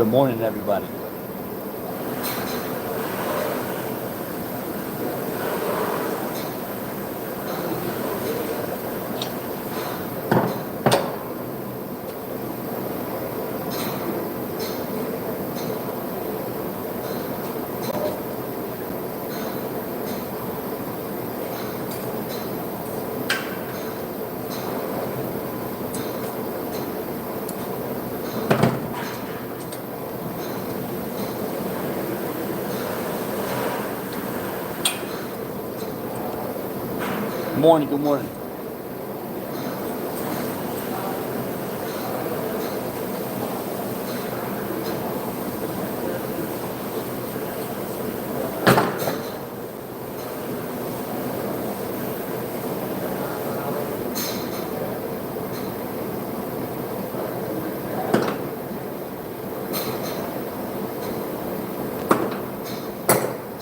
Good morning, everybody. Good morning, good morning.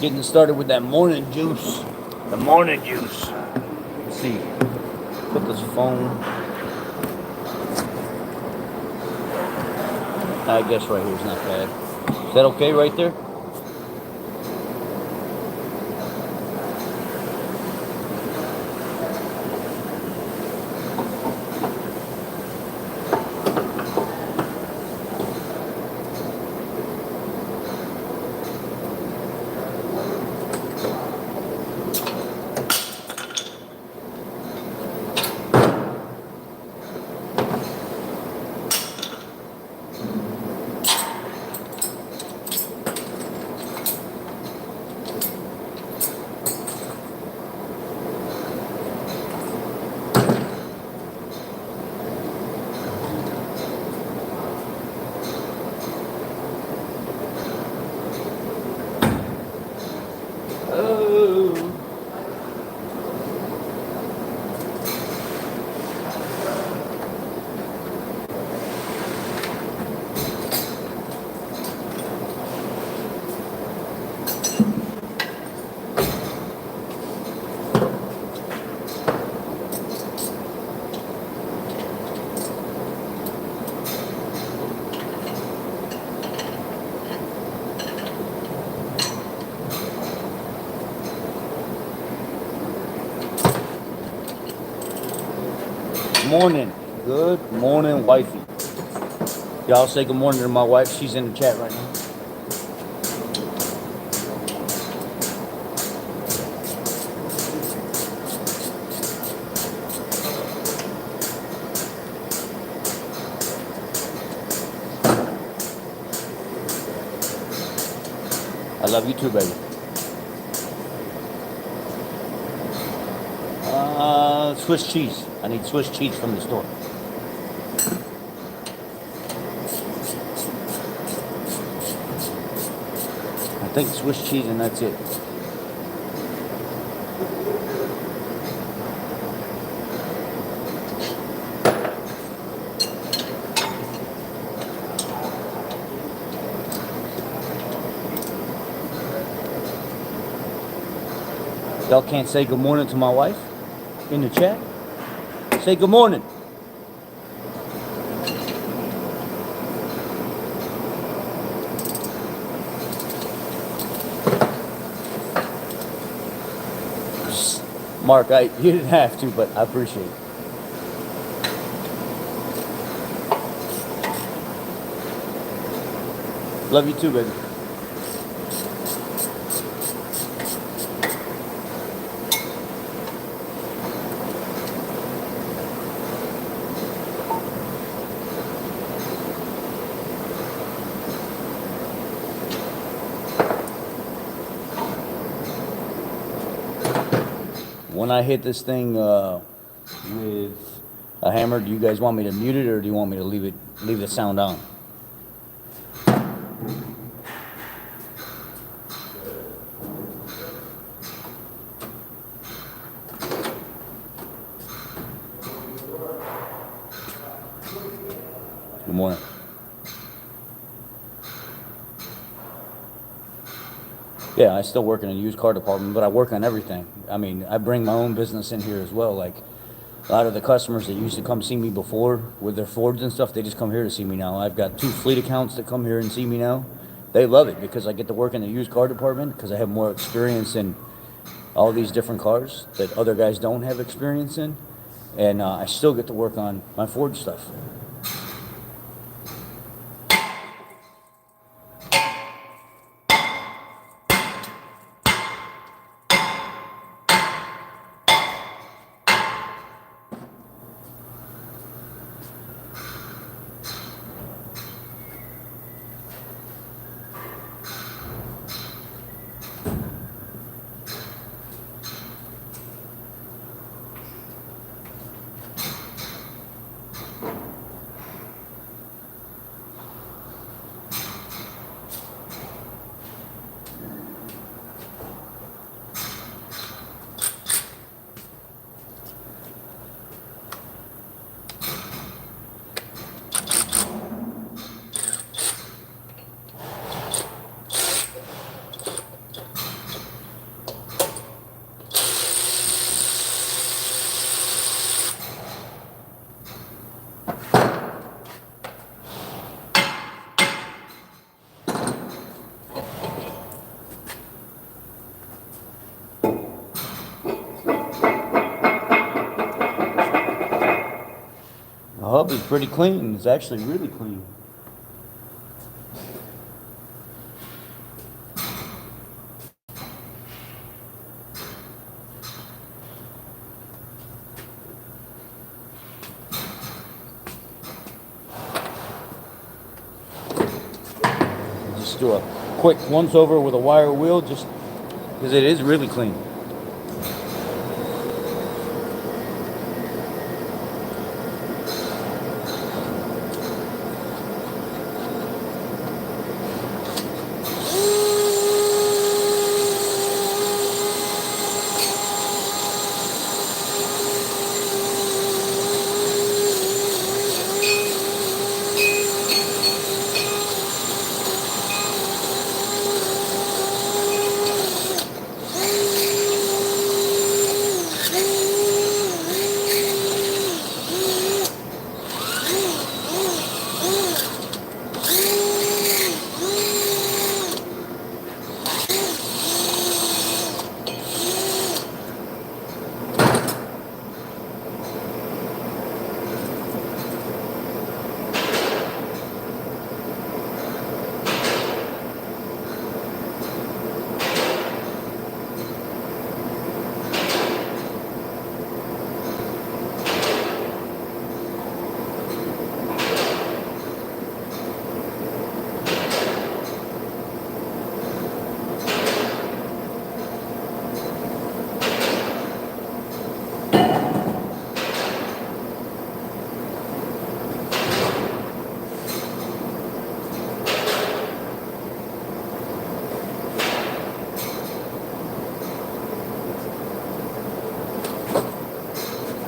Getting started with that morning juice. The morning juice. Let's see. Put this phone. I guess right here is not bad. Is that okay right there? Morning. Good morning, wifey. Y'all say good morning to my wife. She's in the chat right now. I love you too, baby. Swiss cheese. I need Swiss cheese from the store. I think Swiss cheese and that's it. Y'all can't say good morning to my wife in the chat? Say good morning. Mark, you didn't have to, but I appreciate it. Love you too, baby. When I hit this thing with a hammer, do you guys want me to mute it or do you want me to leave the sound on? Good morning. Yeah, I still work in a used car department, but I work on everything. I mean, I bring my own business in here as well. Like, A lot of the customers that used to come see me before with their Fords and stuff, they just come here to see me now. I've got 2 fleet accounts that come here and see me now. They love it because I get to work in the used car department because I have more experience in all these different cars that other guys don't have experience in. And I still get to work on my Ford stuff. The hub is pretty clean. It's actually really clean. Just do a quick once over with a wire wheel just because it is really clean.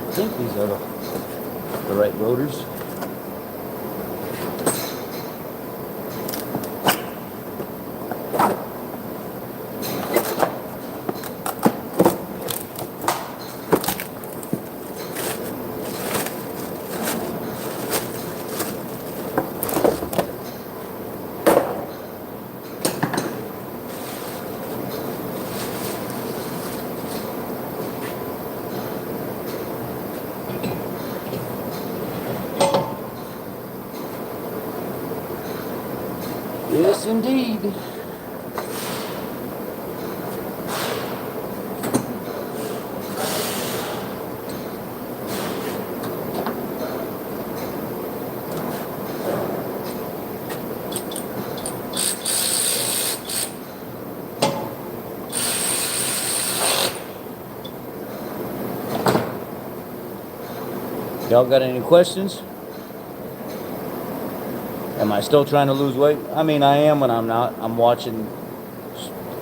I think these are the right rotors. Yes, indeed. Y'all got any questions? Am I still trying to lose weight? I mean, I am when I'm not. I'm watching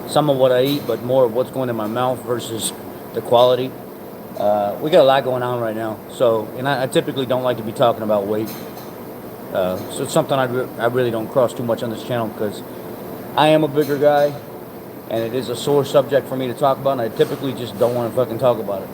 some of what I eat, but more of what's going in my mouth versus the quality. We got a lot going on right now. So, and I typically don't like to be talking about weight. So it's something I really don't cross too much on this channel because I am a bigger guy, and it is a sore subject for me to talk about, and I typically just don't want to fucking talk about it.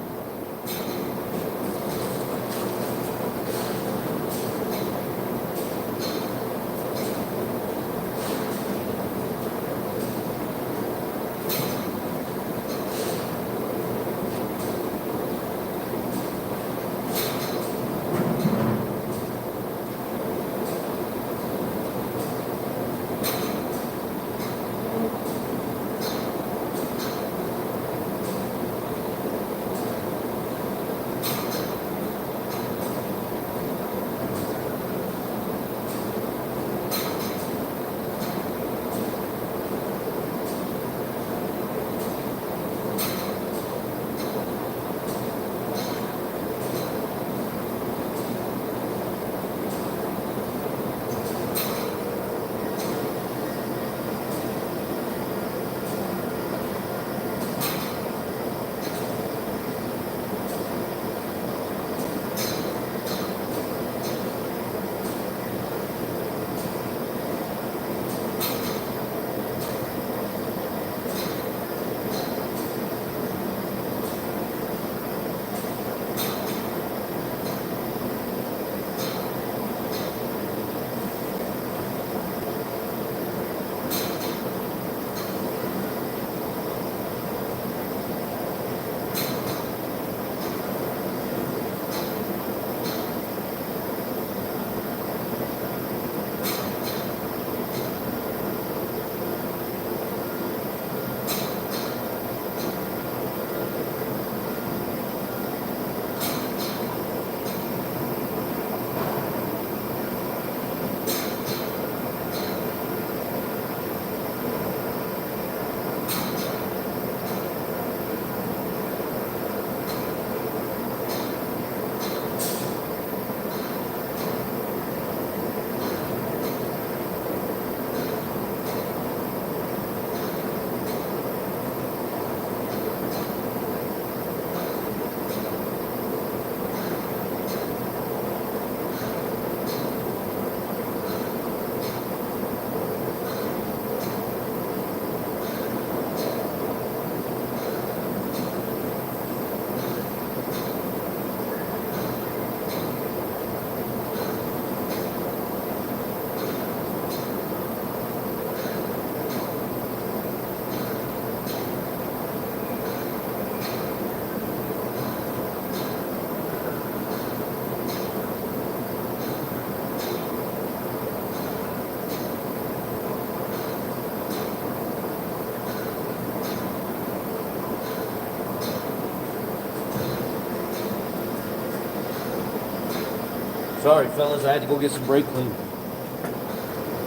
Sorry, fellas, I had to go get some brake clean.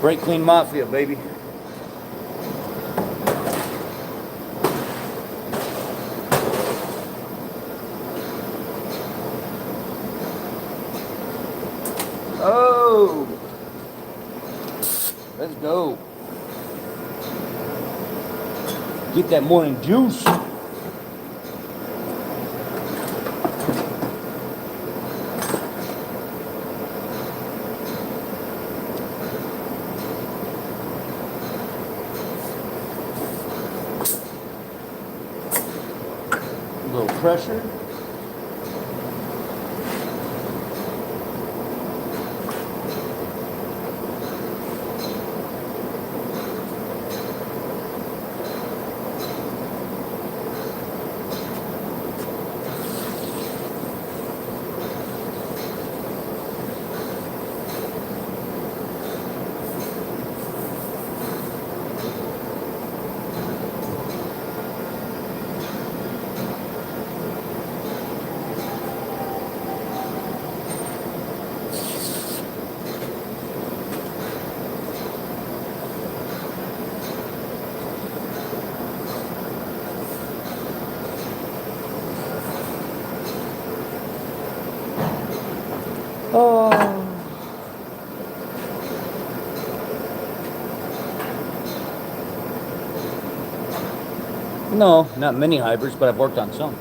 Brake clean mafia, baby. Oh, let's go. Get that morning juice. A little pressure. Oh. No, not many hybrids, but I've worked on some.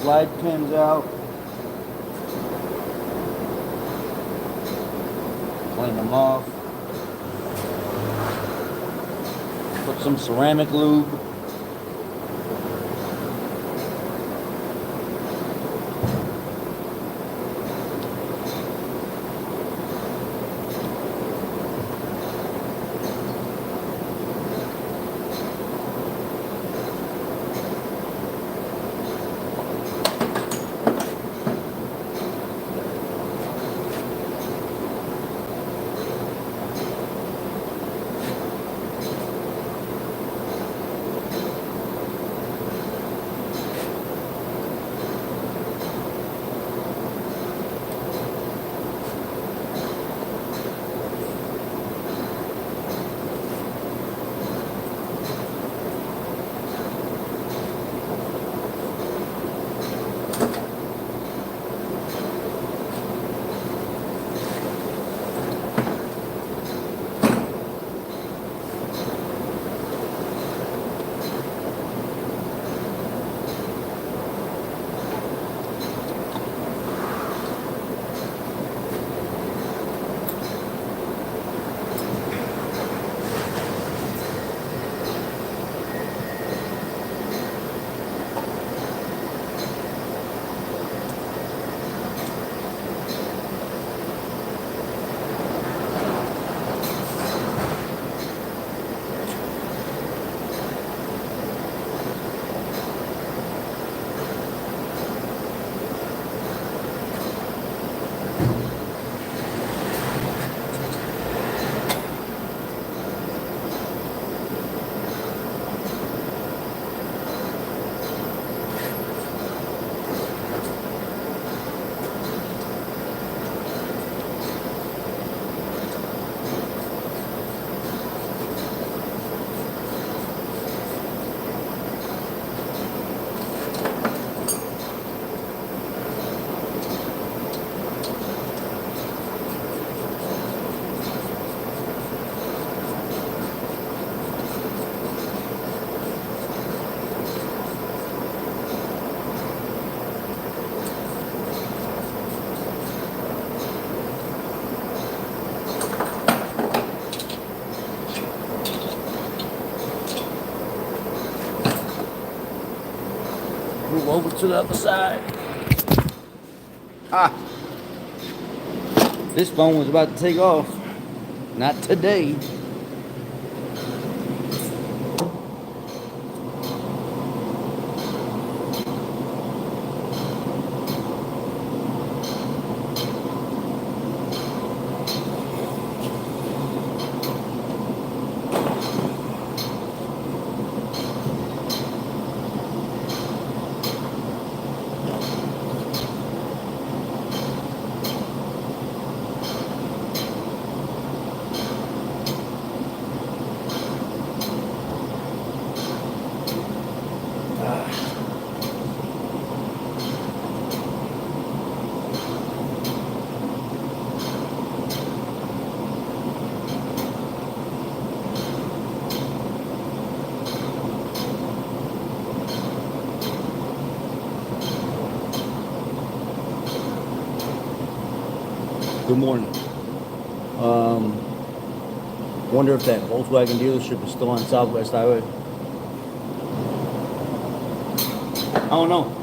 slide pins out. Clean them off. Put some ceramic lube. Move over to the other side. Ah, this phone was about to take off. Not today. Good morning. Wonder if that Volkswagen dealership is still on Southwest Highway. I don't know.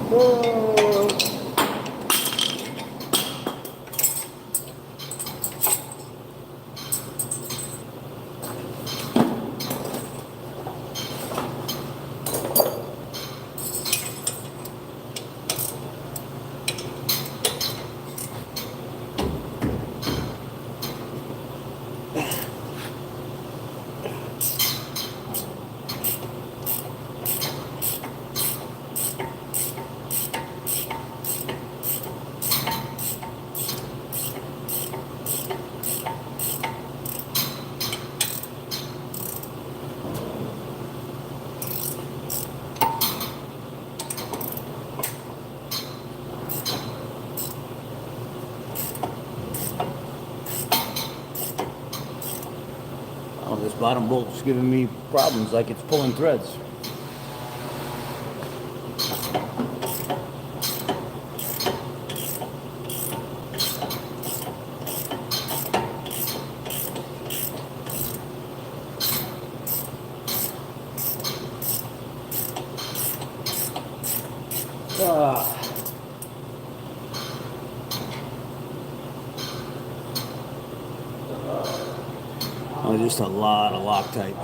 Oh. Oh, this bottom bolt's giving me problems, like it's pulling threads. Ah. Oh, just a lot of Loctite.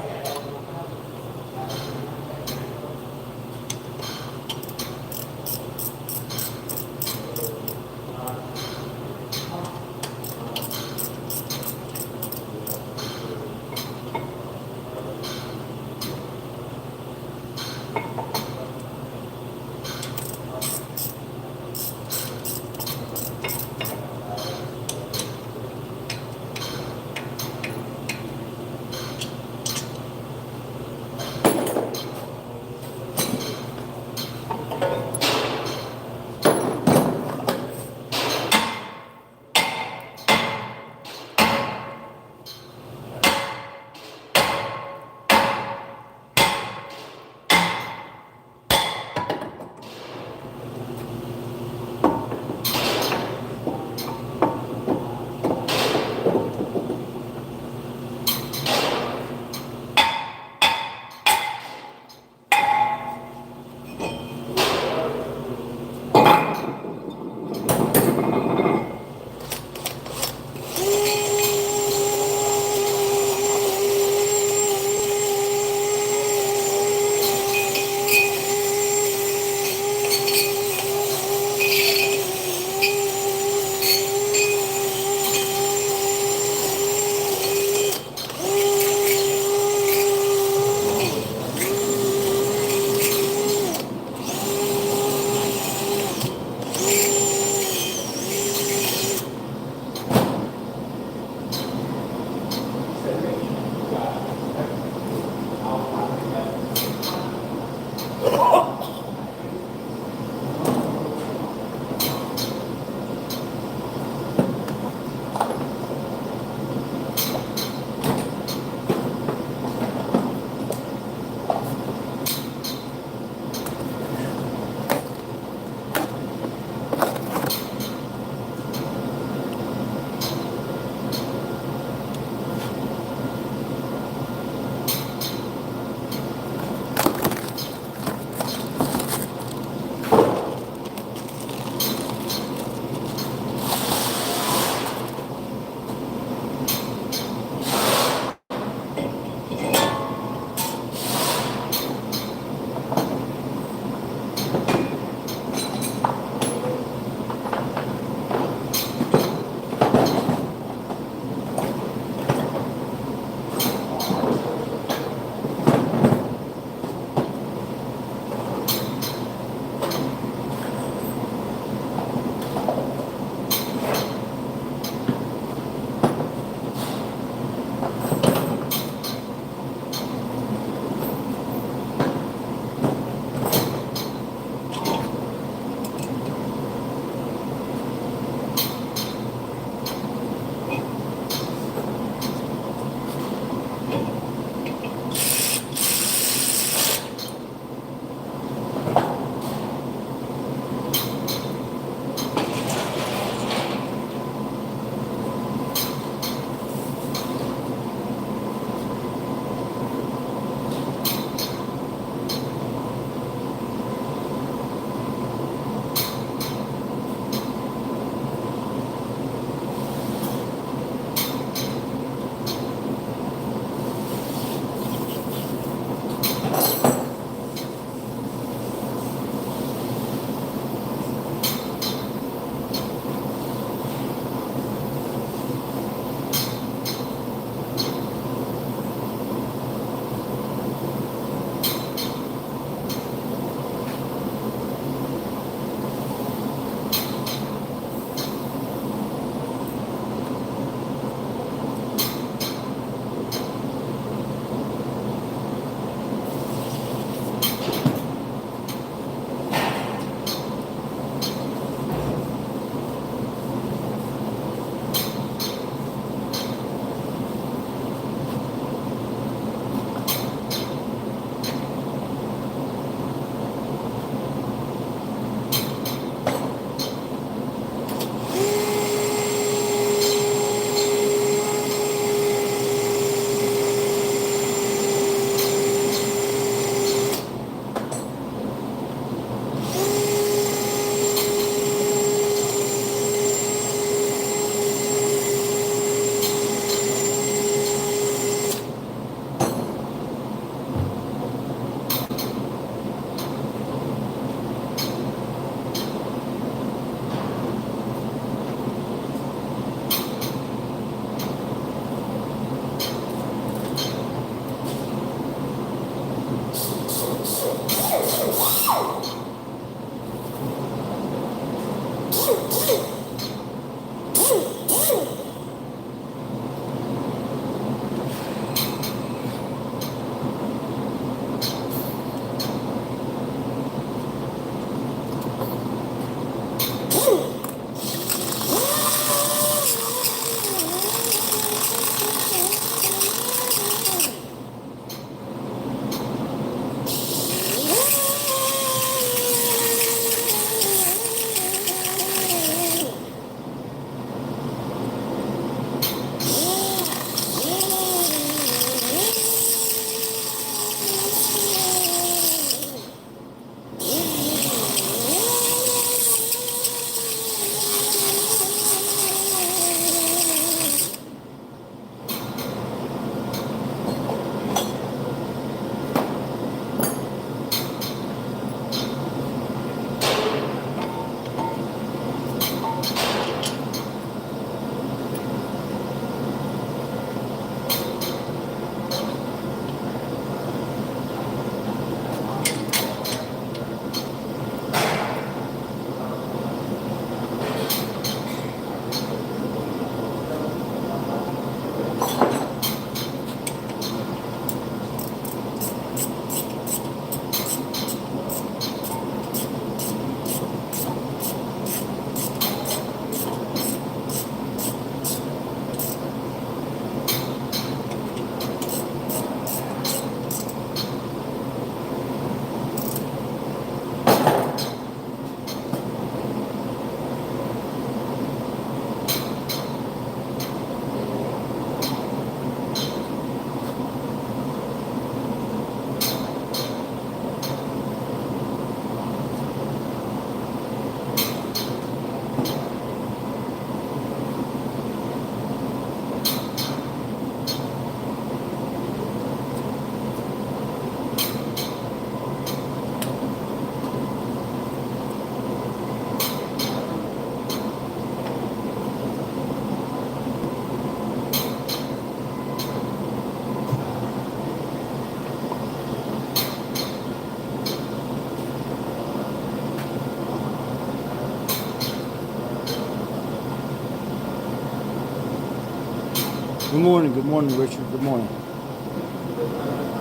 Good morning, Richard. Good morning.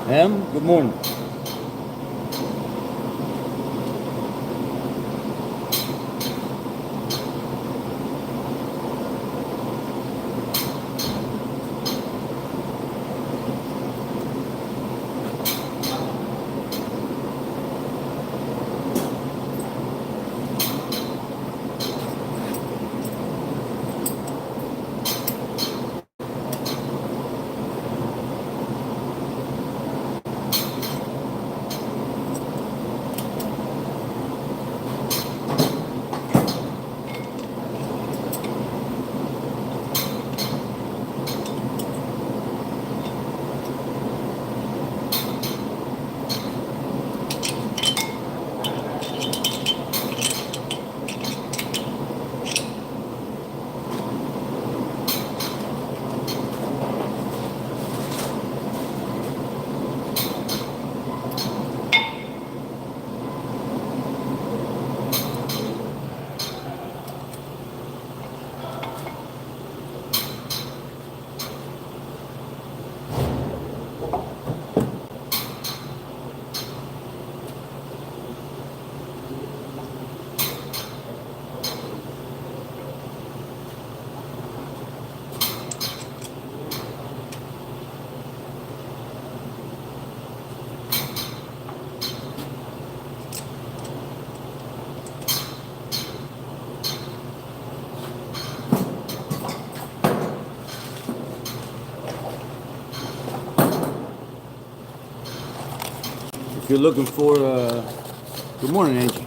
Em, good morning. If you're looking for, good morning, Angie.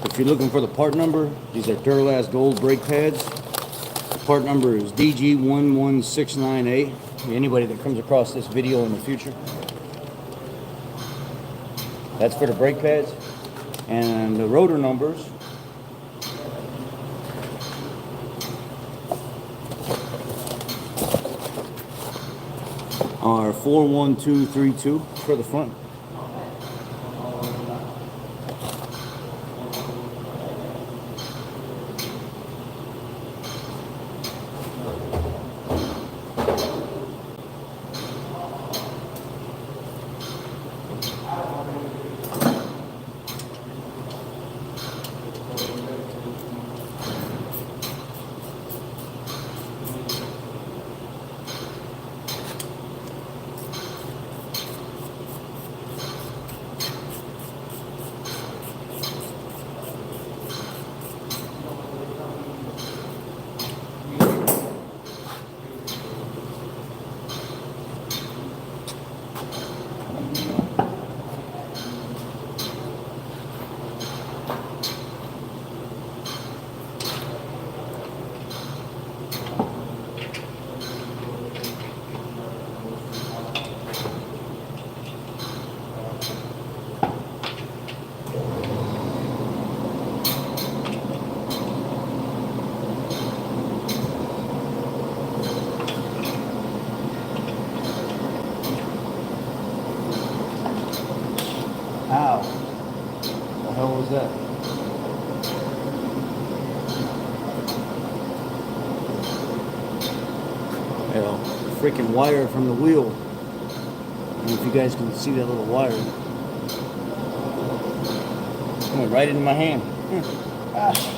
If you're looking for the part number, these are Duralast Gold brake pads. The part number is DG11698. Anybody that comes across this video in the future, that's for the brake pads. And the rotor numbers are 41232 for the front. that? You know, freaking wire from the wheel. I don't know if you guys can see that little wire. It went right into my hand. Ah.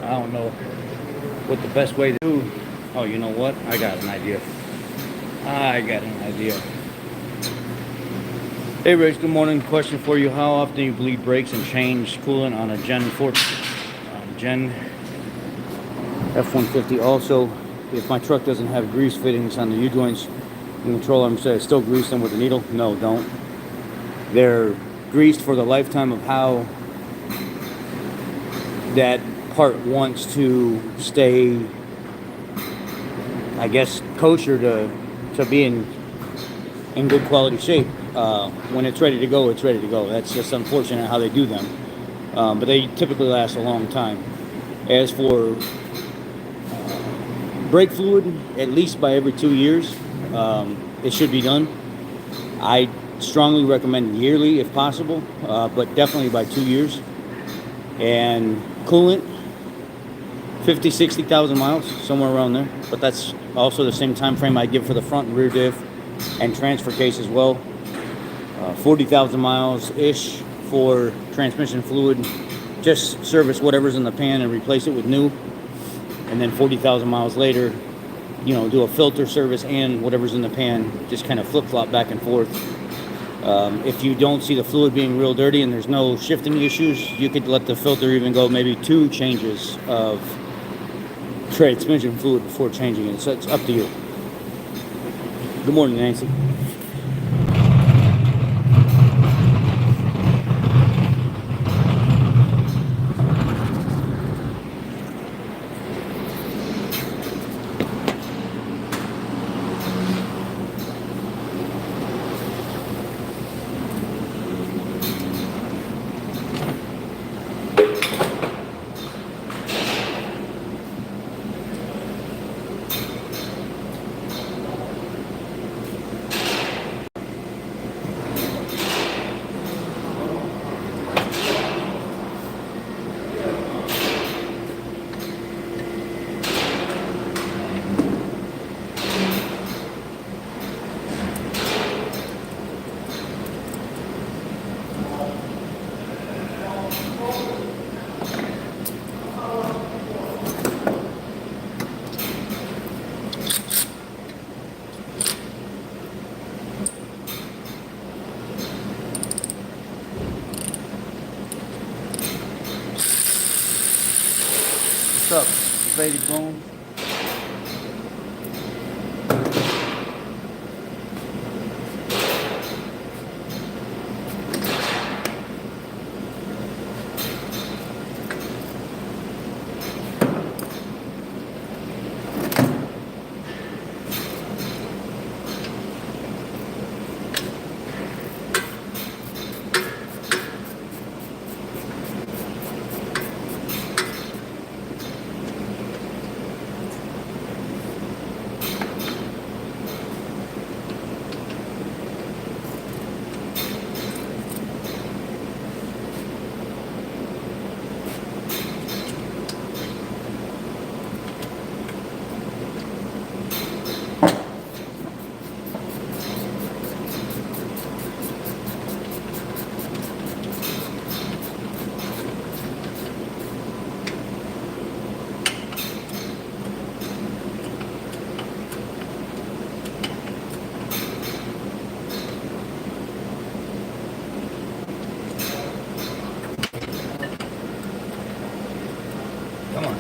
I don't know what the best way to do. Oh, you know what? I got an idea. Hey, Rich. Good morning. Question for you: how often do you bleed brakes and change coolant on a Gen 4, Gen F-150? Also, if my truck doesn't have grease fittings on the U-joints and control arm, say I still grease them with a needle? No, don't. They're greased for the lifetime of how that part wants to stay, I guess, kosher to be in good quality shape. When it's ready to go, it's ready to go. That's just unfortunate how they do them. But they typically last a long time. As for brake fluid, at least by every 2 years, it should be done. I strongly recommend yearly if possible, but definitely by 2 years. And coolant, 50, 60,000 miles, somewhere around there. But that's also the same time frame I give for the front and rear diff and transfer case as well. 40,000 miles-ish for transmission fluid. Just service whatever's in the pan and replace it with new. And then 40,000 miles later, you know, do a filter service and whatever's in the pan, just kind of flip-flop back and forth. If you don't see the fluid being real dirty and there's no shifting issues, you could let the filter even go maybe 2 changes of transmission fluid before changing it. So it's up to you. Good morning, Nancy. What's up, faded bone? Come on.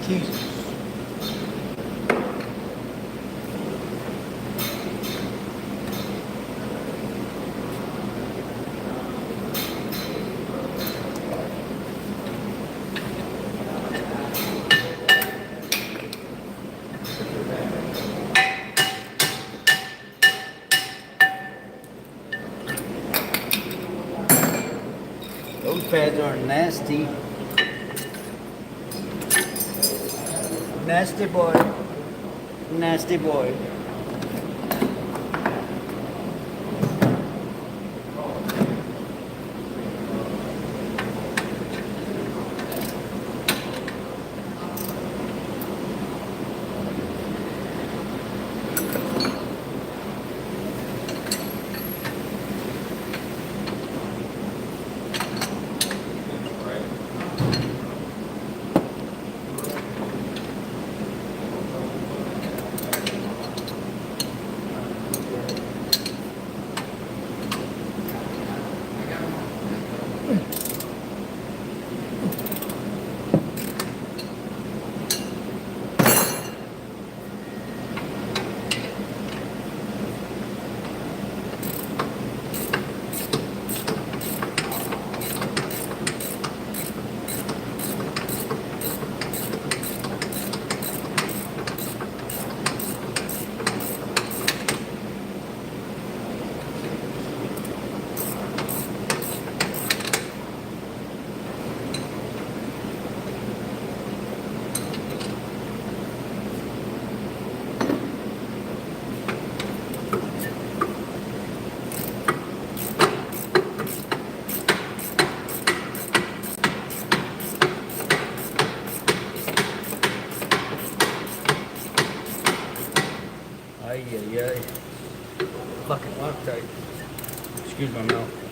Jesus. Those pads are nasty. Nasty boy. Nasty boy. Ay, ay, ay. Fucking Loctite. Excuse my mouth.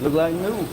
Look like new.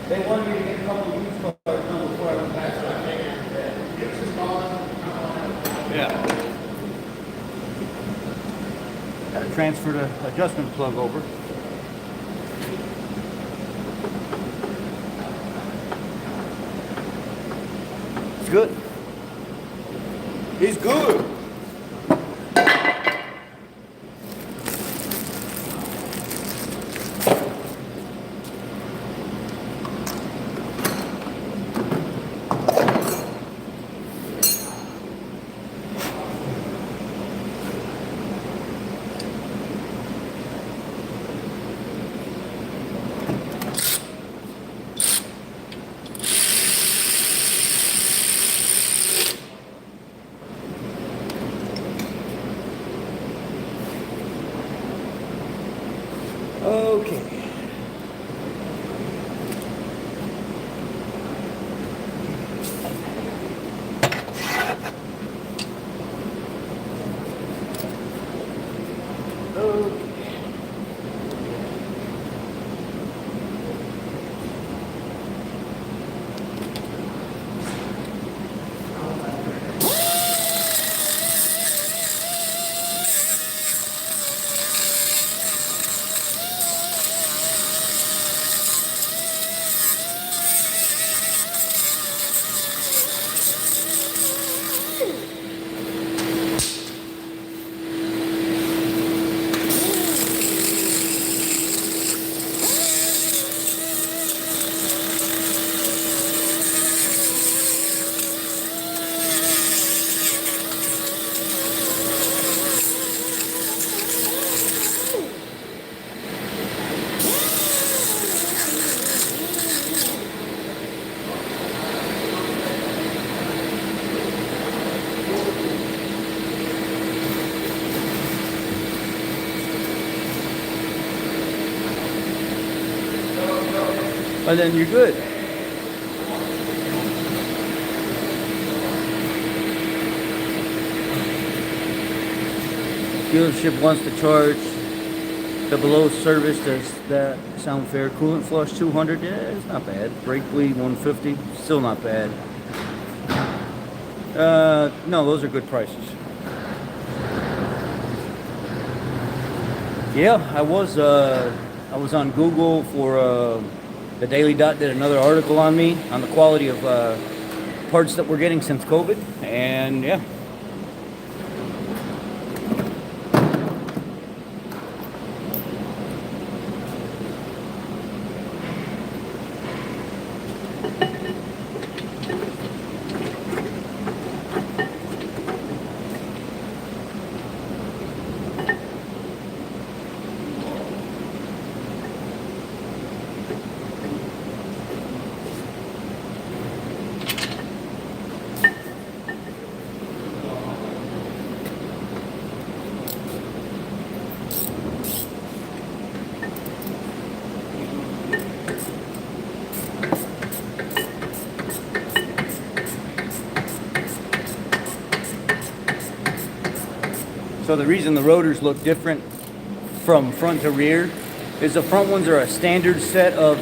They wanted me to get a couple of used cars done before I went back. Yeah. Got to transfer the adjustment plug over. It's good. He's good. Okay. And then you're good. Dealership wants to charge the below service. Does that sound fair? Coolant flush 200. Yeah, it's not bad. Brake bleed 150. Still not bad. No, those are good prices. Yeah, I was on Google for the Daily Dot did another article on me on the quality of parts that we're getting since COVID, and yeah. So the reason the rotors look different from front to rear is the front ones are a standard set of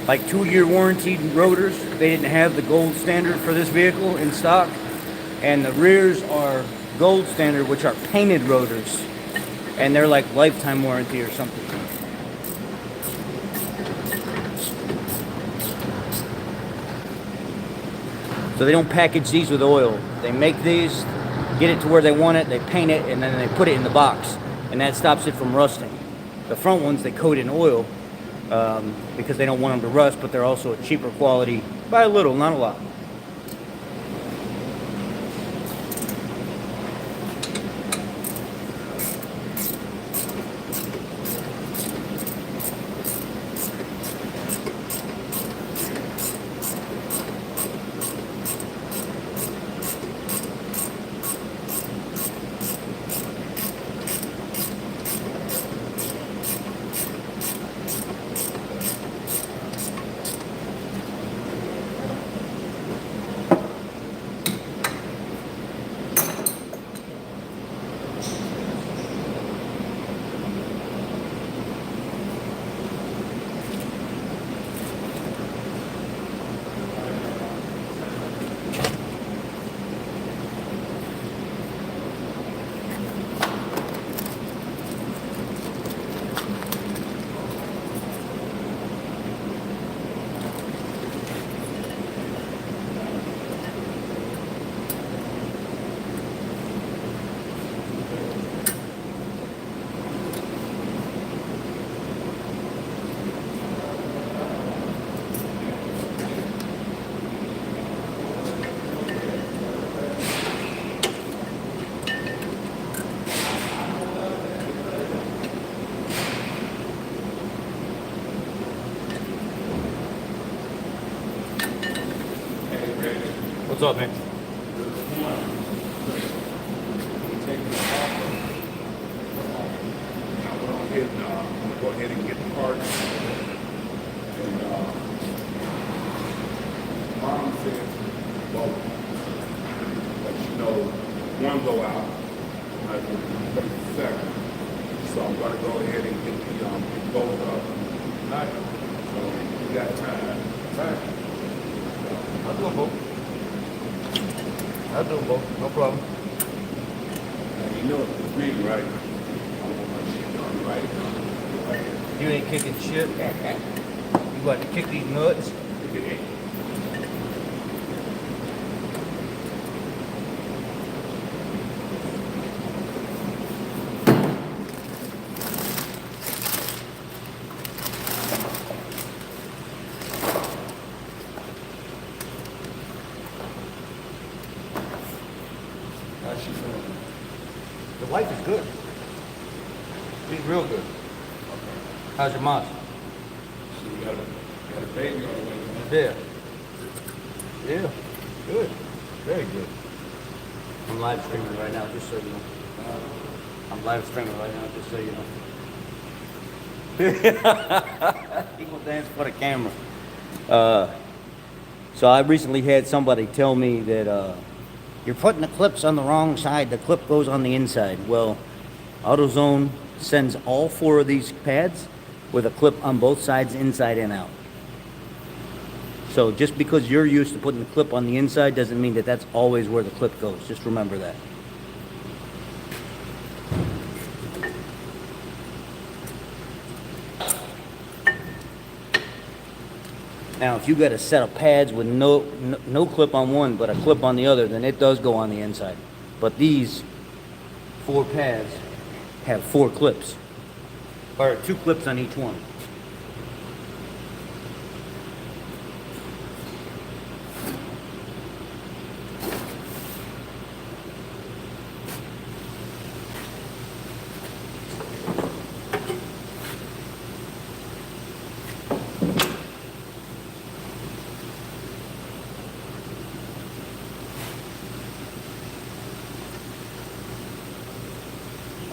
like 2-year warranty rotors. They didn't have the gold standard for this vehicle in stock. And the rears are gold standard, which are painted rotors. And they're like lifetime warranty or something. So they don't package these with oil. They make these, get it to where they want it, they paint it, and then they put it in the box. And that stops it from rusting. The front ones, they coat in oil because they don't want them to rust, but they're also a cheaper quality by a little, not a lot. What's up, man? Go ahead and get the parts. And Mom said, well, let you know, one go out, I will the second. So I'm going to go ahead and get the both up. Right. So we got time. Right. I'll do them both. I'll do them both, no problem. You know it's green, right? I want my shit done right. You ain't kicking shit. You about to kick these nuts? How's she feeling? The wife is good. She's real good. How's your mom? So we got a baby on the way. Yeah. Yeah. Good. Very good. I'm live streaming right now, just so you know. I'm live streaming right now, just so you know. People dance for the camera. So I recently had somebody tell me that you're putting the clips on the wrong side. The clip goes on the inside. Well, AutoZone sends all 4 of these pads with a clip on both sides, inside and out. So just because you're used to putting the clip on the inside doesn't mean that that's always where the clip goes. Just remember that. Now, if you got a set of pads with no clip on one, but a clip on the other, then it does go on the inside. But these 4 pads have 4 clips, or 2 clips on each one.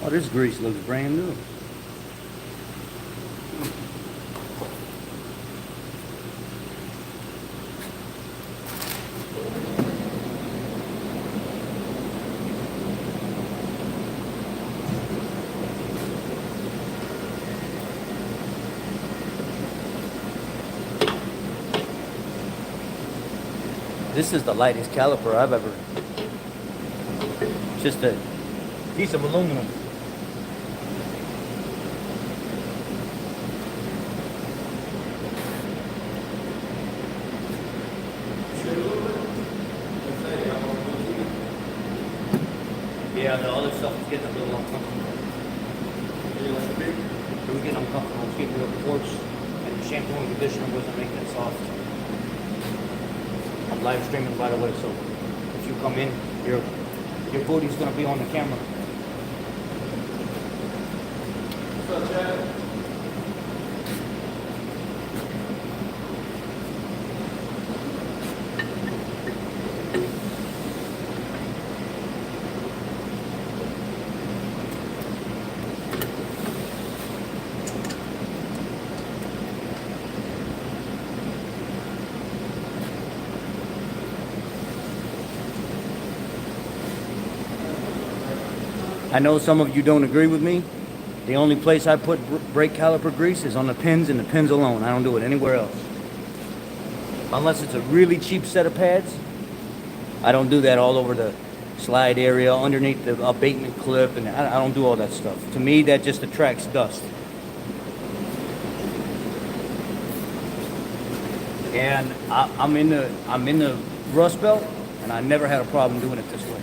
Oh, this grease looks brand new. This is the lightest caliper I've ever. It's just a piece of aluminum. Yeah, the other stuff is getting a little uncomfortable. It was getting uncomfortable. It was getting real coarse, and the shampoo and conditioner wasn't making it soft. I'm live streaming, by the way, so if you come in, your booty's gonna be on the camera. What's up, Chad? I know some of you don't agree with me. The only place I put brake caliper grease is on the pins and the pins alone. I don't do it anywhere else. Unless it's a really cheap set of pads. I don't do that all over the slide area, underneath the abatement clip, and I don't do all that stuff. To me, that just attracts dust. And I'm in the Rust Belt, and I never had a problem doing it this way.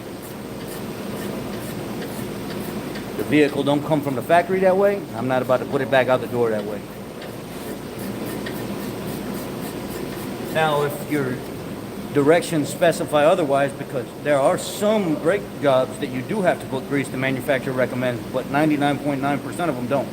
The vehicle don't come from the factory that way. I'm not about to put it back out the door that way. Now, if your directions specify otherwise, because there are some brake jobs that you do have to put grease the manufacturer recommends, but 99.9% of them don't.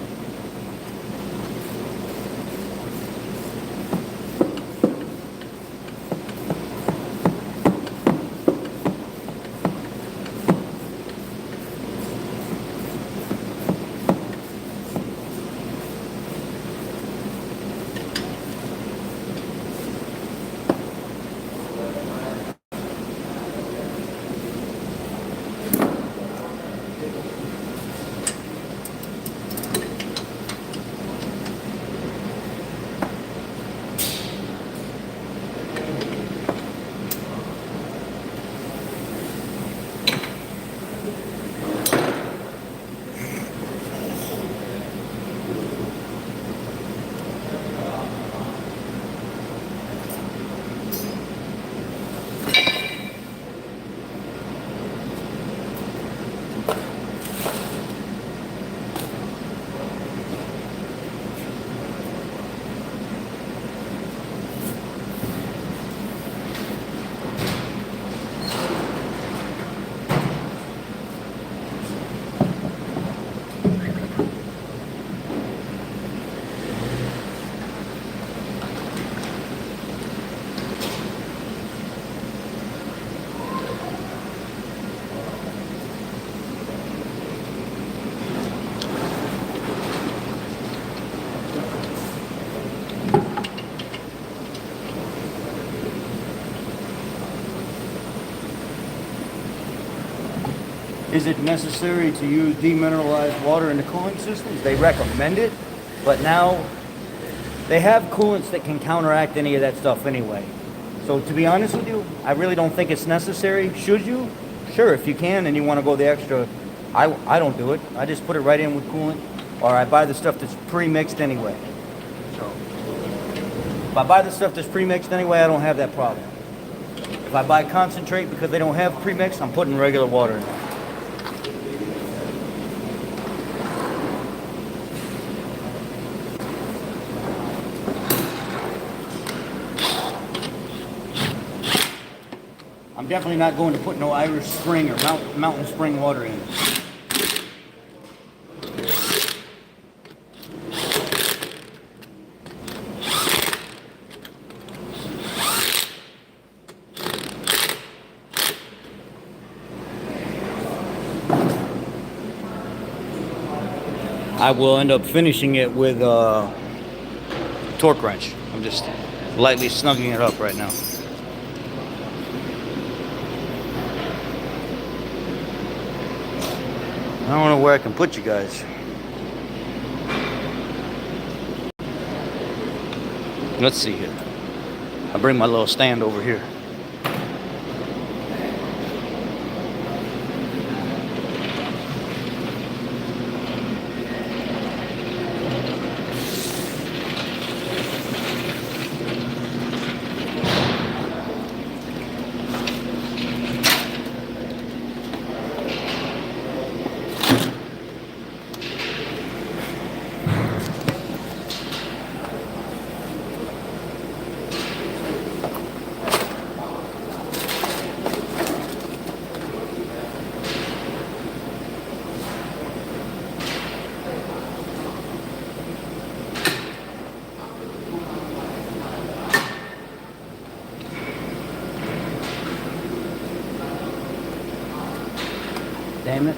Is it necessary to use demineralized water in the cooling systems? They recommend it, but now they have coolants that can counteract any of that stuff anyway. So to be honest with you, I really don't think it's necessary. Should you? Sure, if you can and you want to go the extra. I don't do it. I just put it right in with coolant, or I buy the stuff that's pre-mixed anyway. So if I buy the stuff that's pre-mixed anyway, I don't have that problem. If I buy concentrate because they don't have pre-mix, I'm putting regular water in. I'm definitely not going to put no Irish Spring or Mountain Spring water in. I will end up finishing it with a torque wrench. I'm just lightly snugging it up right now. I don't know where I can put you guys. Let's see here. I'll bring my little stand over here. damn it.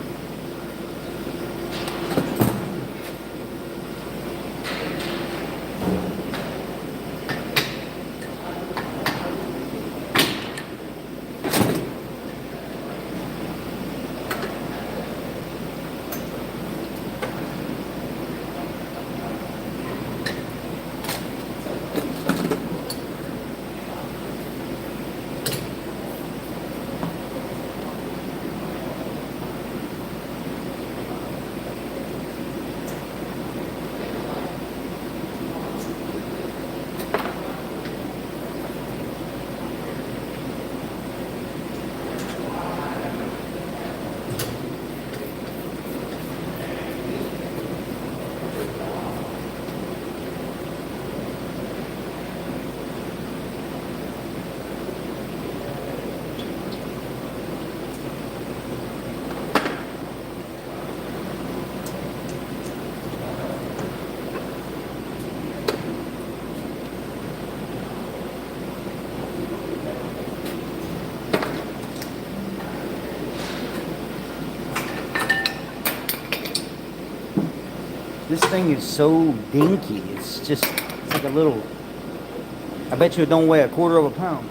This thing is so dinky. It's like a little, I bet you it don't weigh a quarter of a pound.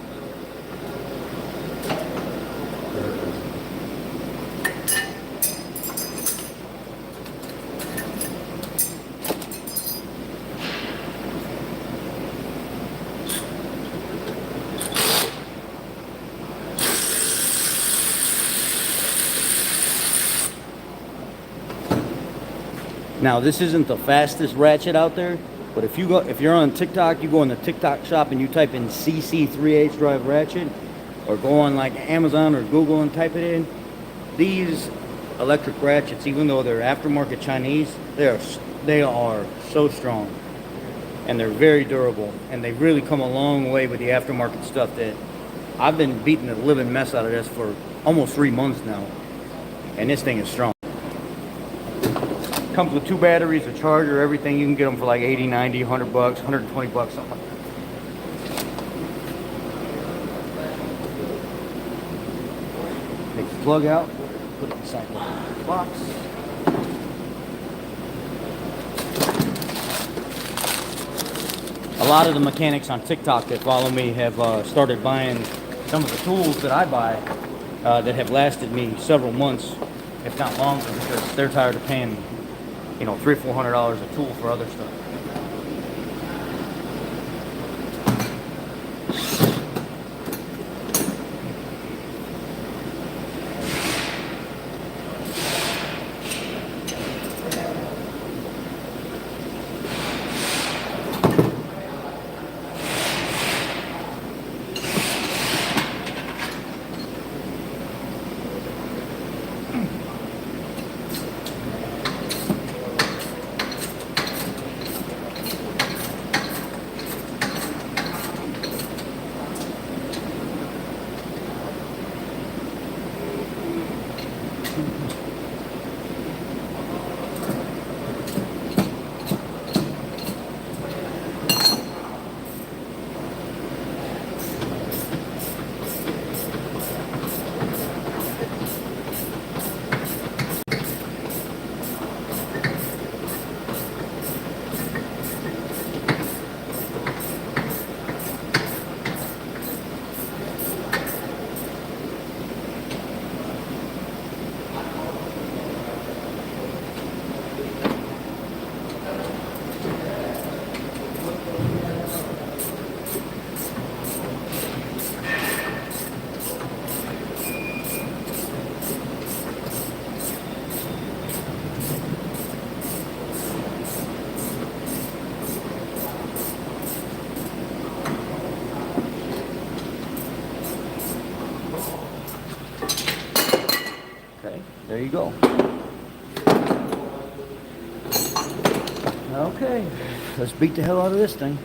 Now this isn't the fastest ratchet out there, but if you're on TikTok, you go in the TikTok shop and you type in CC 3/8 drive ratchet, or go on like Amazon or Google and type it in. These electric ratchets, even though they're aftermarket Chinese, they are so strong, and they're very durable, and they really come a long way with the aftermarket stuff. That I've been beating the living mess out of this for almost 3 months now, and this thing is strong. Comes with 2 batteries, a charger, everything. You can get them for like 80, 90, 100 bucks, 120 bucks, something like that. Take the plug out, put it inside the box. A lot of the mechanics on TikTok that follow me have started buying some of the tools that I buy that have lasted me several months, if not longer, because they're tired of paying, you know, $300 or $400 a tool for other stuff. There you go. Okay, let's beat the hell out of this thing.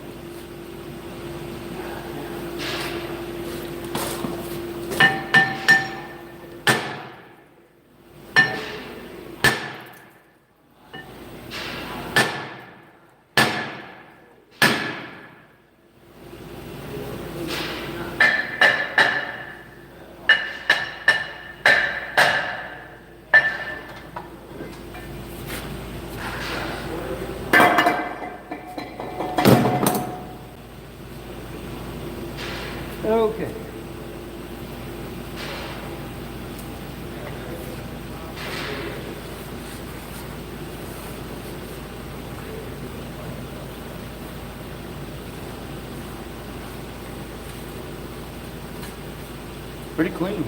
pretty clean.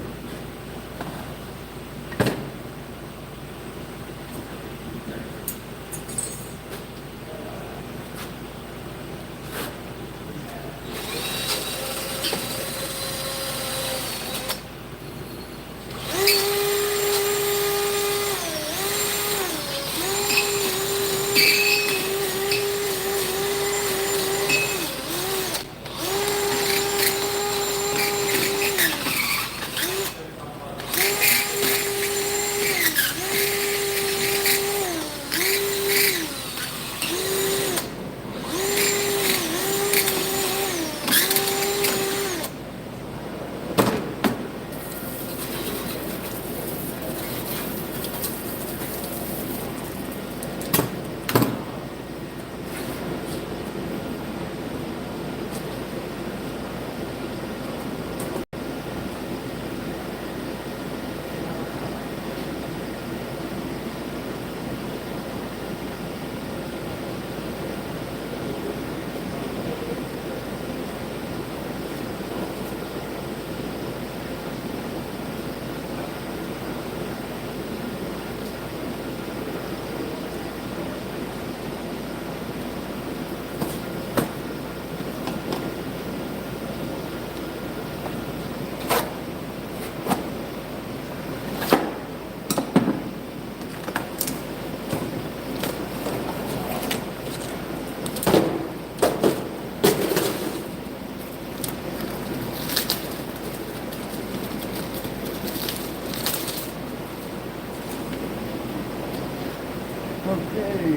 Okay.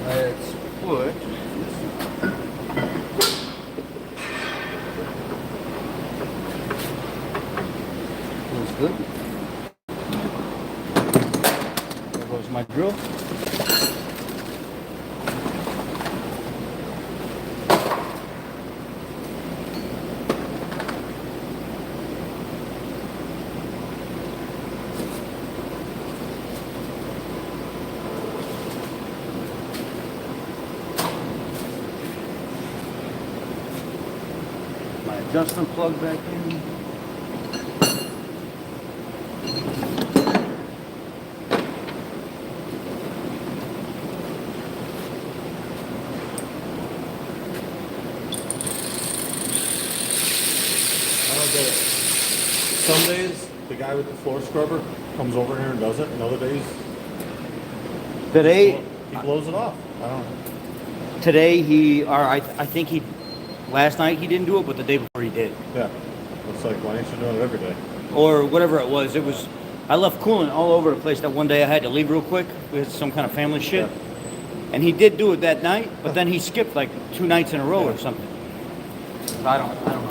Let's put feels good. There goes my drill. My adjustment plug back in. I don't get it. Some days, the guy with the floor scrubber comes over here and does it, and other days, Today, he blows it off. I don't know. I think he, last night he didn't do it, but the day before he did. Yeah. It's like, why ain't you doing it every day? Or whatever it was. I left coolant all over the place that one day I had to leave real quick. We had some kind of family shit. Yeah. And he did do it that night, but then he skipped like 2 nights in a row or something. I don't know.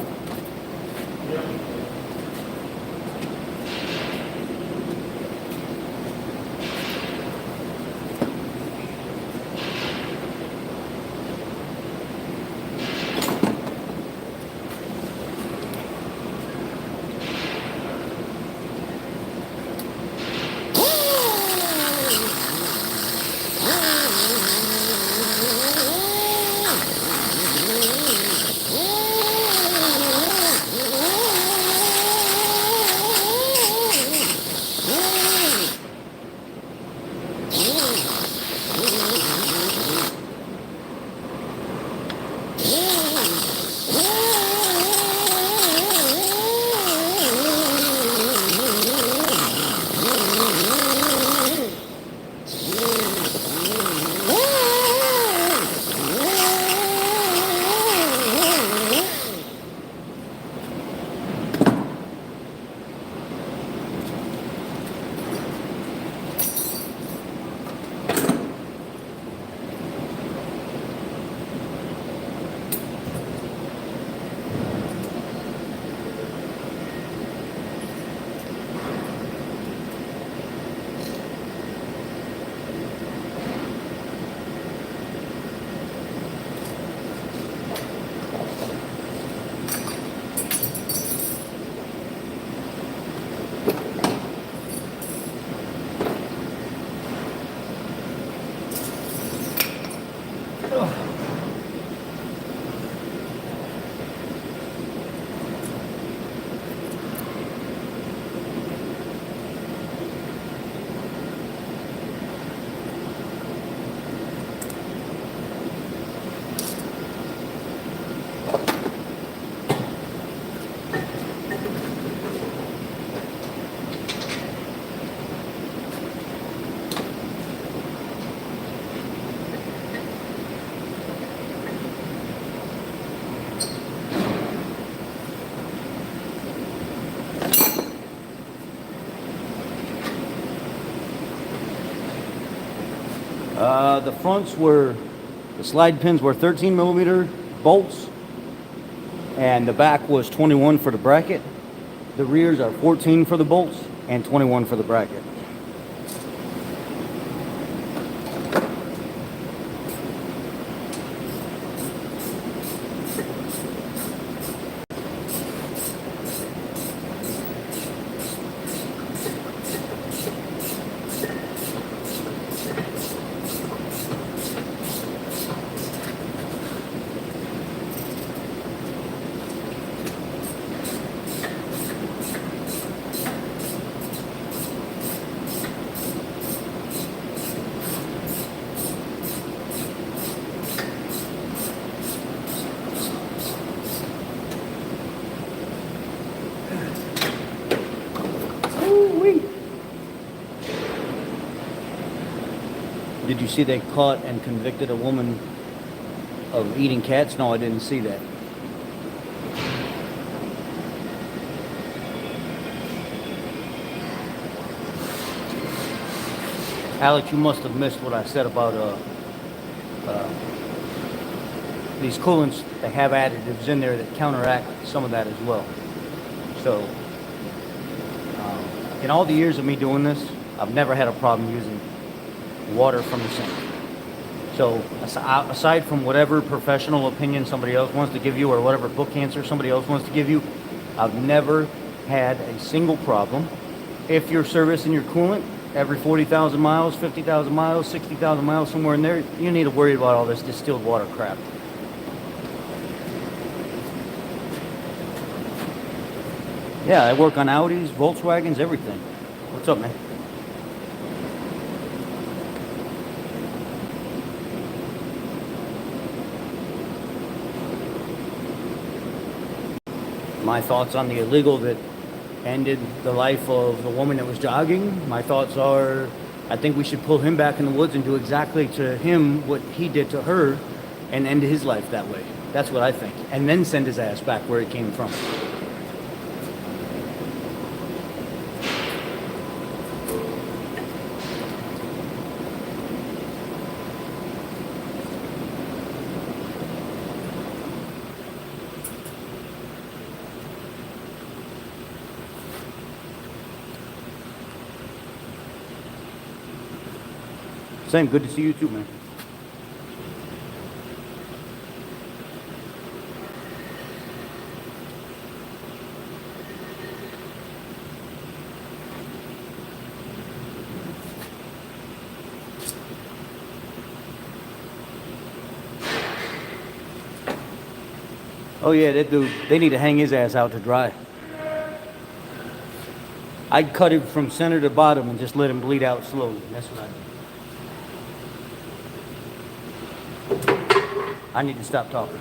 The fronts were, the slide pins were 13 millimeter bolts, and the back was 21 for the bracket. The rears are 14 for the bolts and 21 for the bracket. Ooh-wee. Did you see they caught and convicted a woman of eating cats? No, I didn't see that. Alex, you must have missed what I said about these coolants. They have additives in there that counteract some of that as well. So, in all the years of me doing this, I've never had a problem using water from the sink. So, aside from whatever professional opinion somebody else wants to give you, or whatever book answer somebody else wants to give you, I've never had a single problem. If you're servicing your coolant every 40,000 miles, 50,000 miles, 60,000 miles, somewhere in there, you need to worry about all this distilled water crap. Yeah, I work on Audis, Volkswagens, everything. What's up, man? My thoughts on the illegal that ended the life of the woman that was jogging. My thoughts are, I think we should pull him back in the woods and do exactly to him what he did to her and end his life that way. That's what I think. And then send his ass back where he came from. Same, good to see you too, man. Oh yeah, that dude, they need to hang his ass out to dry. I'd cut him from center to bottom and just let him bleed out slowly. That's what I do. I need to stop talking.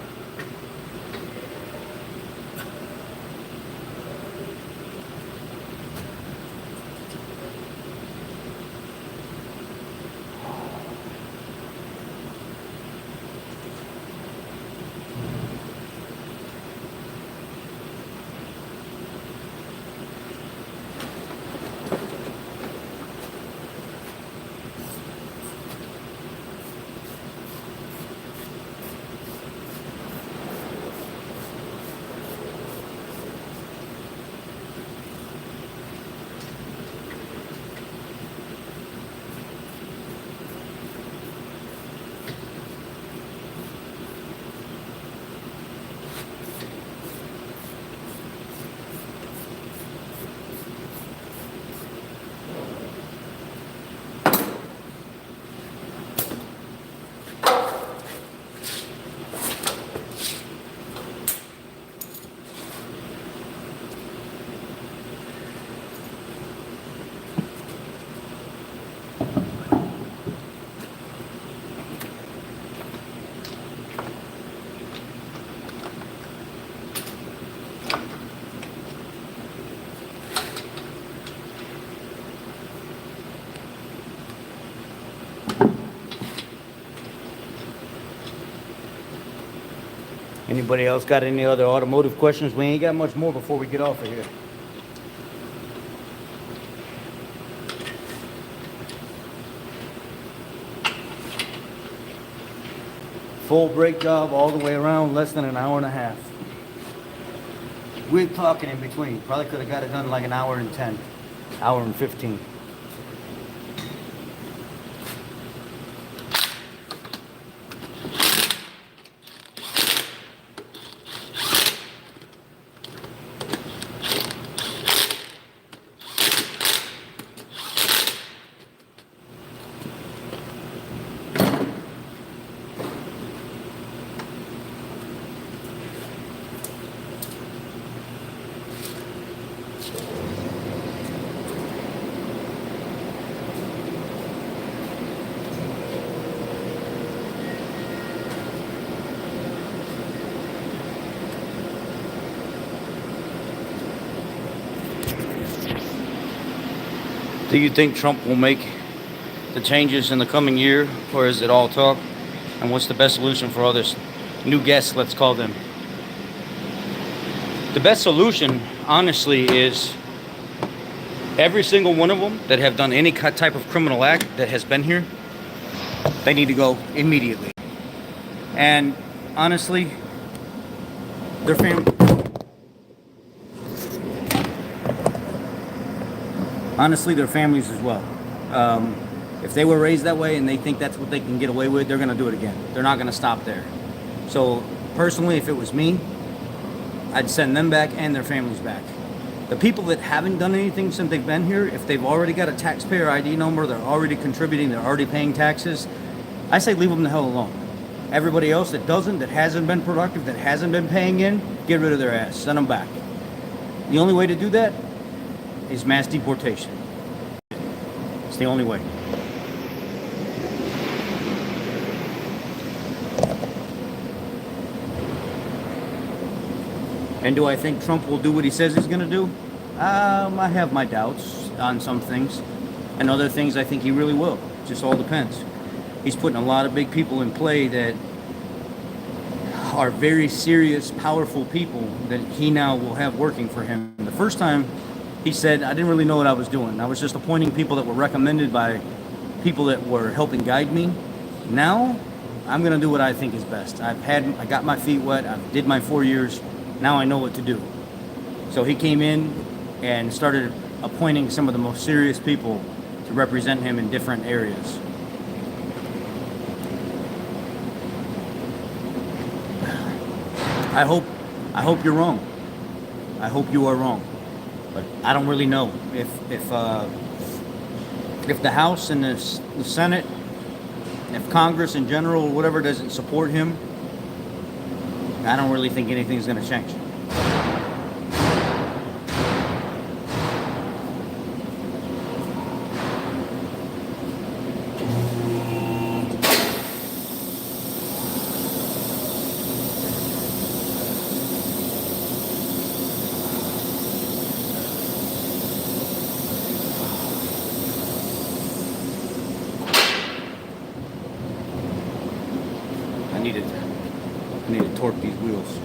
Anybody else got any other automotive questions? We ain't got much more before we get off of here. full brake job all the way around, less than an hour and a half. We're talking in between. Probably could have got it done in like an hour and 10, hour and 15. Do you think Trump will make the changes in the coming year, or is it all talk? And what's the best solution for all this new guests, let's call them? The best solution, honestly, is every single one of them that have done any type of criminal act that has been here, they need to go immediately. And honestly, their family. Honestly, their families as well. If they were raised that way and they think that's what they can get away with, they're going to do it again. They're not going to stop there. So personally, if it was me, I'd send them back and their families back. The people that haven't done anything since they've been here, if they've already got a taxpayer ID number, they're already contributing, they're already paying taxes, I say leave them the hell alone. Everybody else that doesn't, that hasn't been productive, that hasn't been paying in, get rid of their ass. Send them back. The only way to do that is mass deportation. It's the only way. And do I think Trump will do what he says he's going to do? I have my doubts on some things. And other things I think he really will. It just all depends. He's putting a lot of big people in play that are very serious, powerful people that he now will have working for him. The first time, he said, I didn't really know what I was doing. I was just appointing people that were recommended by people that were helping guide me. Now, I'm going to do what I think is best. I got my feet wet. I did my 4 years. Now I know what to do. So he came in and started appointing some of the most serious people to represent him in different areas. I hope you're wrong. I hope you are wrong. But I don't really know if the House and the Senate, if Congress in general or whatever doesn't support him, I don't really think anything's going to change. I need to torque these wheels.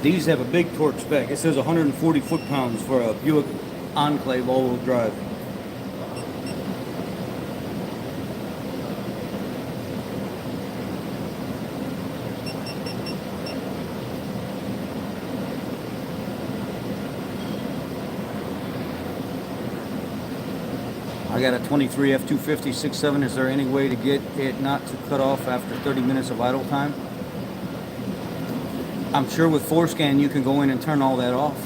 These have a big torque spec. It says 140 foot-pounds for a Buick Enclave all-wheel drive. I got a 23 F250 6.7. Is there any way to get it not to cut off after 30 minutes of idle time? I'm sure with Forescan you can go in and turn all that off.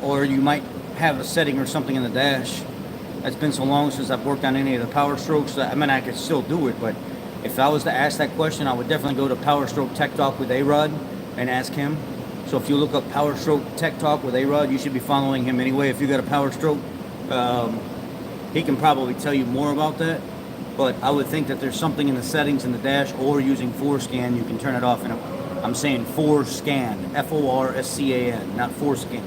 Or you might have a setting or something in the dash. It's been so long since I've worked on any of the Power Strokes. I mean, I could still do it, but if I was to ask that question, I would definitely go to Power Stroke Tech Talk with A-Rod and ask him. So if you look up Power Stroke Tech Talk with A-Rod, you should be following him anyway. If you got a Power Stroke, he can probably tell you more about that. But I would think that there's something in the settings in the dash or using Forescan, you can turn it off. And I'm saying Forescan, F-O-R-S-C-A-N, not Forescan.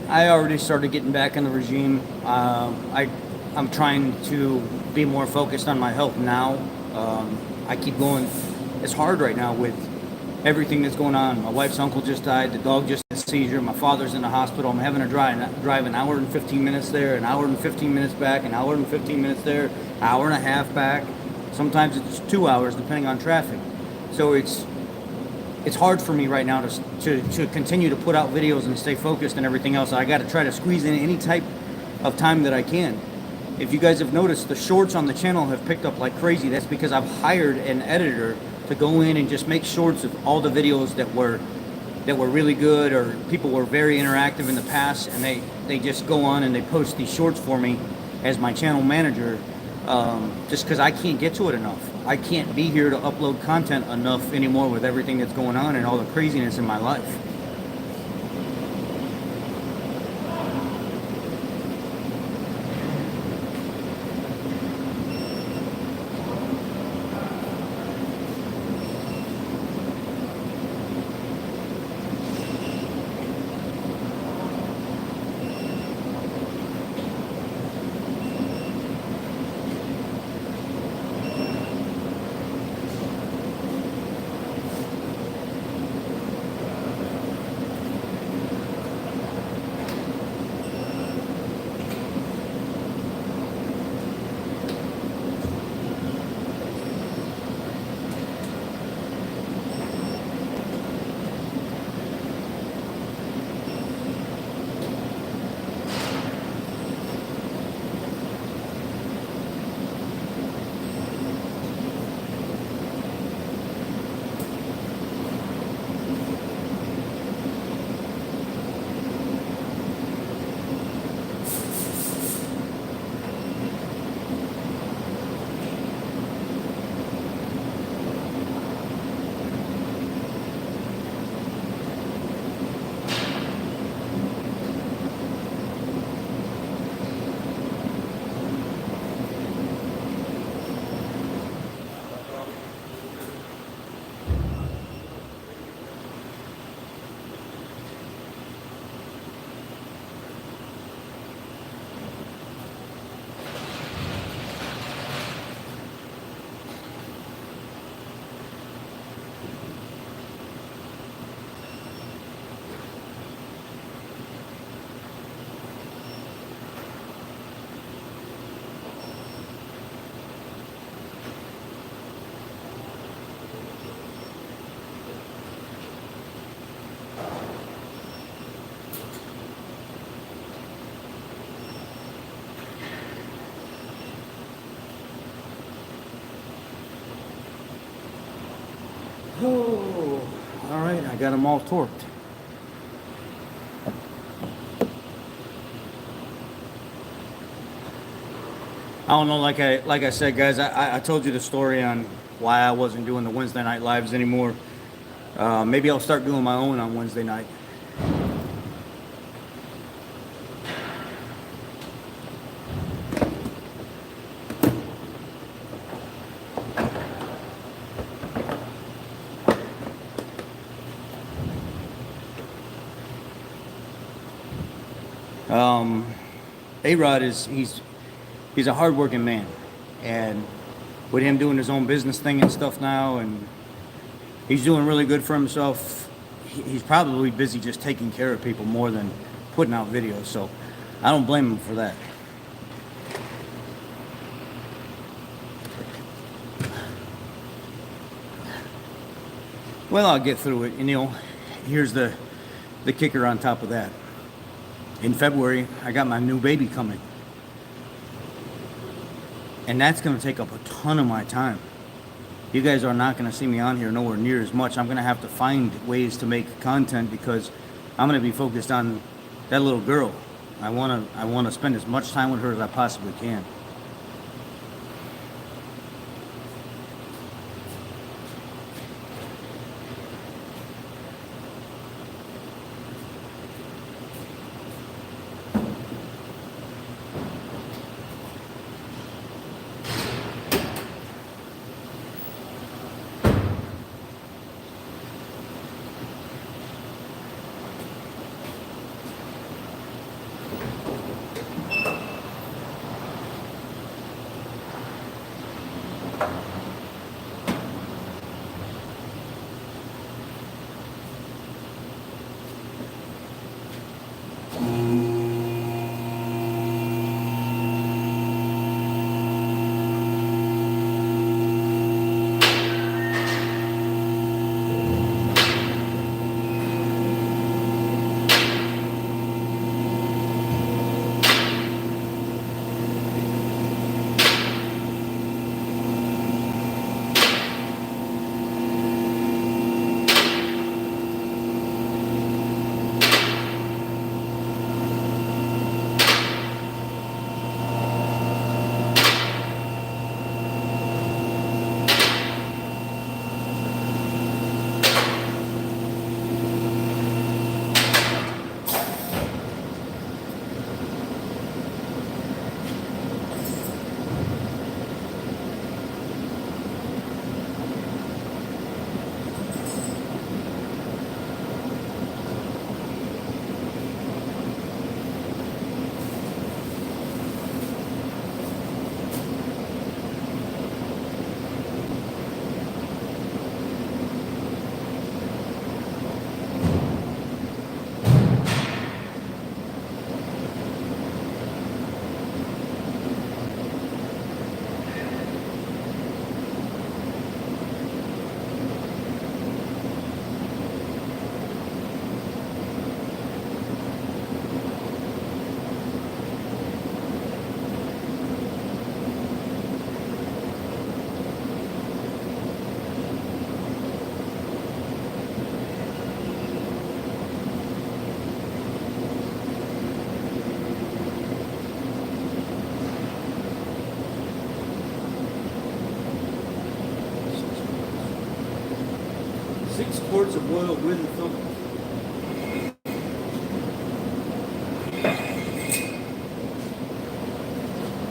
I already started getting back in the regime. I'm trying to be more focused on my health now. I keep going. It's hard right now with everything that's going on. My wife's uncle just died. The dog just had a seizure. My father's in the hospital. I'm having to drive an hour and 15 minutes there, an hour and 15 minutes back, an hour and 15 minutes there, hour and a half back. Sometimes it's 2 hours depending on traffic. So it's hard for me right now to continue to put out videos and stay focused and everything else. I got to try to squeeze in any type of time that I can. If you guys have noticed, the shorts on the channel have picked up like crazy. That's because I've hired an editor to go in and just make shorts of all the videos that were really good, or people were very interactive in the past, and they just go on and they post these shorts for me as my channel manager, just because I can't get to it enough. I can't be here to upload content enough anymore with everything that's going on and all the craziness in my life. Oh, all right, I got them all torqued. I don't know, like I said, guys, I told you the story on why I wasn't doing the Wednesday night lives anymore. Maybe I'll start doing my own on Wednesday night. A-Rod he's a hardworking man, and with him doing his own business thing and stuff now, and he's doing really good for himself. He's probably busy just taking care of people more than putting out videos, so I don't blame him for that. Well, I'll get through it. And, here's the kicker on top of that. In February, I got my new baby coming. And that's going to take up a ton of my time. You guys are not going to see me on here nowhere near as much. I'm going to have to find ways to make content because I'm going to be focused on that little girl. I want to spend as much time with her as I possibly can. Quarts of oil with the filter.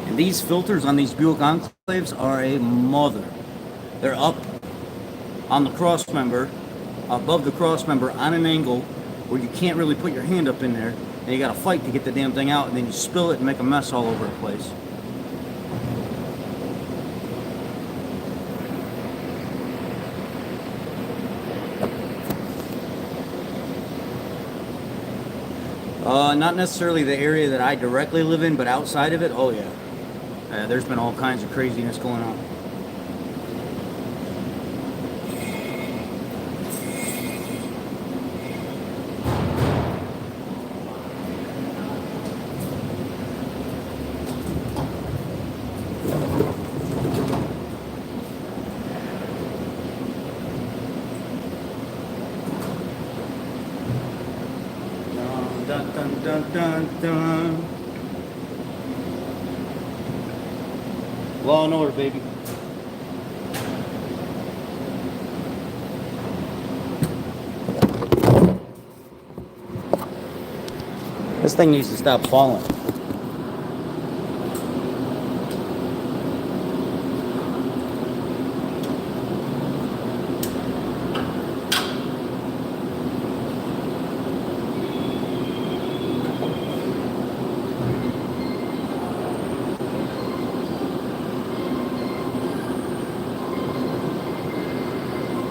And these filters on these Buick Enclaves are a mother. They're up on the cross member, above the cross member on an angle where you can't really put your hand up in there, and you gotta fight to get the damn thing out, and then you spill it and make a mess all over the place. Not necessarily the area that I directly live in, but outside of it, oh yeah. There's been all kinds of craziness going on. Dun, dun, dun, dun, dun. Law and order, baby. This thing needs to stop falling.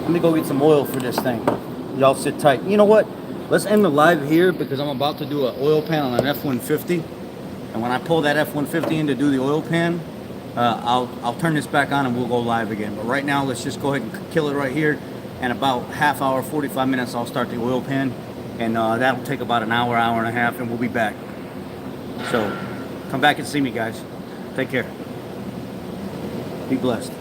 Let me go get some oil for this thing. Y'all sit tight. You know what? Let's end the live here because I'm about to do an oil pan on an F-150. And when I pull that F-150 in to do the oil pan, I'll turn this back on and we'll go live again. But right now, let's just go ahead and kill it right here. And about half hour, 45 minutes, I'll start the oil pan. And that'll take about an hour, hour and a half, and we'll be back. So come back and see me, guys. Take care. Be blessed.